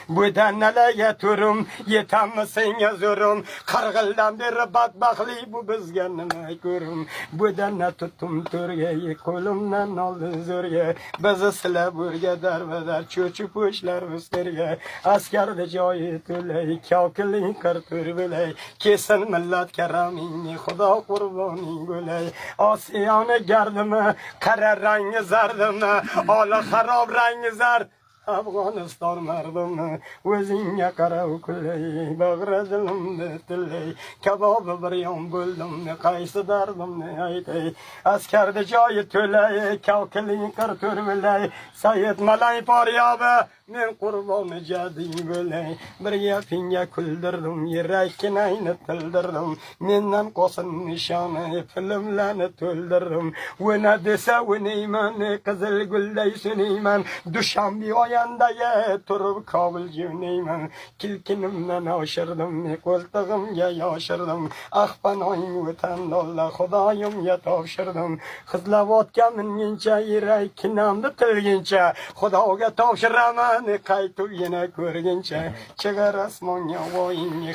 Budan nalaga turum, yetammisin yozurum. Qirg'ildan beri badbaxtli bu bizga nima ko'rim. Budan tutum turga, qo'limdan oldi zo'rga. Bizni silab o'rga darbadar, cho'chib o'shlar o'stirga. Askarda joyi to'lay, kokiling qirtur bo'lay. Kesin millat karamingni, Xudo qurboning bo'lay. Osiyoni gardimi, qara rangi zardimi, ola xarob rangi zard. Afg'oniston mardimi, o'zingga qarab kulay, bag'ri dilimni tillay, kabobi bir yon bo'ldimni, qaysi dardimni aytay. Askarda joyi to'lay, kokiling qirtur bo'lay, Said Malay poryobi, men qurboni jading bo'lay. Bir gapingga kuldirdim, yurakingni tildirdim, mendan qo'sin nishoni, filmlarni to'ldirdim. O'na desa o'nayman, qizil gulday sunayman, Dushanbe oyandagi turib Kobul jo'nayman. Kilkinimdan oshirdim, qo'ltig'imga yoshirdim, panoying o'tan dolla Xudoyimga topshirdim. Qizlavotga mingincha, yurakimni tilgincha, Xudoga topshiraman, qaytib yana ko'rguncha. Chigar osmonga voying